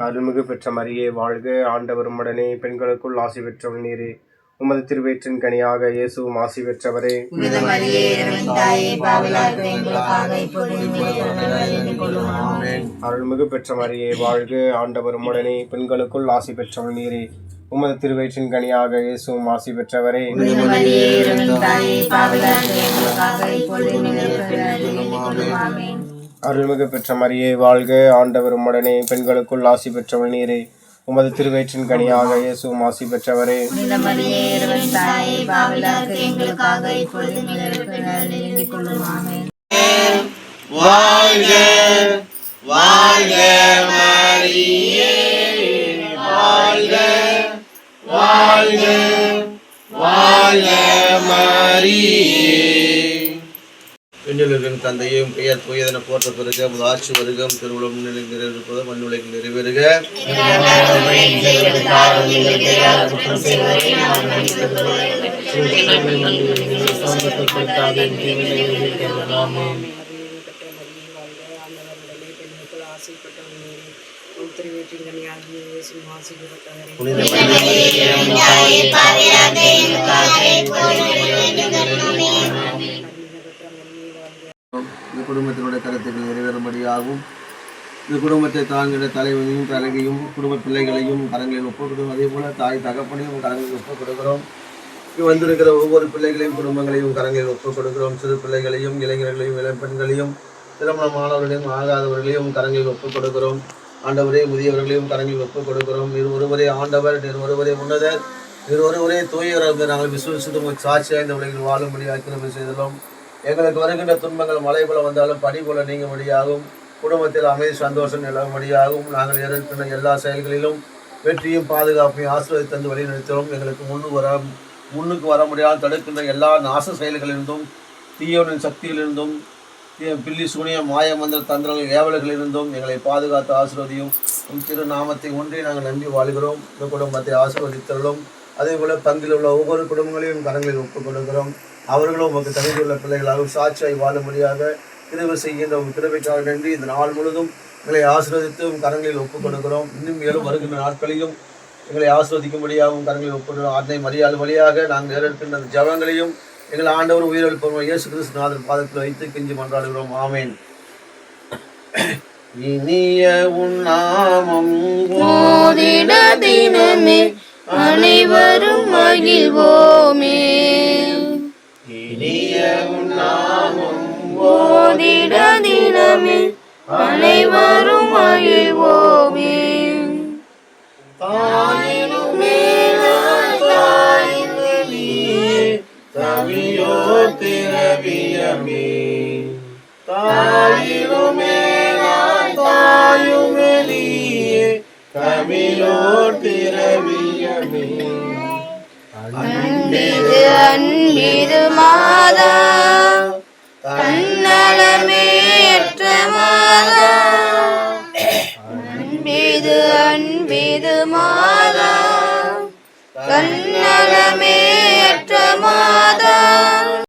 அருள்மிகு பெற்ற மரியே வாழ்க, ஆண்டவர் உம்முடனே, பெண்களுக்குள் ஆசி பெற்றவள் நீரே. உமது திருவயிற்றின் கனியாக இயேசுவும் ஆசி பெற்றவரே. அருள்மிகு பெற்ற மரியே வாழ்க, ஆண்டவர் உம்முடனே, பெண்களுக்குள் ஆசி பெற்றவள் நீரே. உமது திருவயிற்றின் கனியாக இயேசுவும் ஆசி பெற்றவரே. அருள்மிகு பெற்ற மரியே வாழ்க, ஆண்டவர் உம்முடனே, பெண்களுக்குள் ஆசி பெற்றவள் நீரே. உமது திருவயிற்றின் கனியாக இயேசுவும் ஆசி பெற்றவரே. விண்ணுலகின் தந்தையும் பெயர் தூயதென போற்ற பெருக, உமது ஆட்சி வருக, திருவுளம் நிறைவேறுவது மண்ணுலகில் நிறைவேறுக. இந்த குடும்பத்தினுடைய கருத்துக்கள் நிறைவேறும்படியாகவும், இந்த குடும்பத்தை தாங்கிற தலைவனையும் தலைவியும் குடும்ப பிள்ளைகளையும் கரங்களில் ஒப்புக்கொடுக்கும். அதே போல தாய் தகப்பனையும் கரங்களில் ஒப்புக் கொடுக்கிறோம். இங்கு வந்திருக்கிற ஒவ்வொரு பிள்ளைகளையும் குடும்பங்களையும் கரங்களில் ஒப்புக் கொடுக்கிறோம். சிறு பிள்ளைகளையும் இளைஞர்களையும் இளம்பெண்களையும் திருமணமானவர்களையும் ஆகாதவர்களையும் கரங்களில் ஒப்புக் கொடுக்கிறோம். ஆண்டவரே முதியவர்களையும் கரங்களில் ஒப்புக் கொடுக்கிறோம். ஒருவரே ஆண்டவர், ஒருவரே உன்னதர், ஒருவரே தூயவர். நாங்கள் விசுவாசித்து சாட்சியாக இந்த உலகில் வாழும்படியாக கிருபை செய்தோம். எங்களுக்கு வருகின்ற துன்பங்கள் மழை போல வந்தாலும் பனி போல நீங்கும்படியாகவும், குடும்பத்தில் அமைதி சந்தோஷம் நிலவும்படியாகவும், நாங்கள் எதிர்க்கின்ற எல்லா செயல்களிலும் வெற்றியும் பாதுகாப்பையும் ஆசீர்வாதத்தை தந்து வழி நடத்துகிறோம். எங்களுக்கு முன்னுக்கு வர முடியாமல் தடுக்கின்ற எல்லா நாச செயல்களிலிருந்தும், தீயவனின் சக்தியிலிருந்தும், பில்லி சூனிய மாய மந்திர தந்திரங்கள் ஏவல்களிலிருந்தும் எங்களை பாதுகாத்து ஆசீர்வதியும். திரு நாமத்தை ஒன்றே நாங்கள் நம்பி வாழ்கிறோம். இந்த குடும்பத்தை ஆசீர்வதித்தருளும். அதே போல பங்கில் உள்ள ஒவ்வொரு குடும்பங்களையும் கரங்களில் ஒப்புக் கொடுக்கிறோம். அவர்களும் உமக்கு தகுதியுள்ள பிள்ளைகளாகவும் சாட்சியாய் வாழும்படியாக கிருபை செய்கின்ற உங்கள் கிருபைக்காக நன்றி. இந்த நாள் முழுதும் எங்களை ஆசீர்வதித்து கரங்களில் ஒப்புக் கொடுக்கிறோம். இன்னும் மேலும் வருகின்ற நாட்களிலும் எங்களை ஆசீர்வதிக்கும்படியாகவும் கரங்களில் ஒப்புக்கொடுக்கிறோம். அன்னை மரியாள் வழியாக நாங்கள் நேரிருக்கின்ற அந்த ஜபங்களையும் எங்கள் ஆண்டவர் உயிரிழப்போம் இயேசு கிறிஸ்து நாதர் பாதத்தில் வைத்து கெஞ்சி மன்றாடுகிறோம். ஆமேன். இனிய உன் நாமம் ஓதிட தினமே அனைவரும் மகிழ்வோமே. இனிய உன் நாமம் ஓதிட தினமே அனைவரும் மகிழ்வோமே. தாயினும் மேலாய் தமிழோ திரவியமே, தாயினும் மேலாய் தாயுமெலியே தமிழோ திரவியமே. அன்பிது அன்பிது மாதா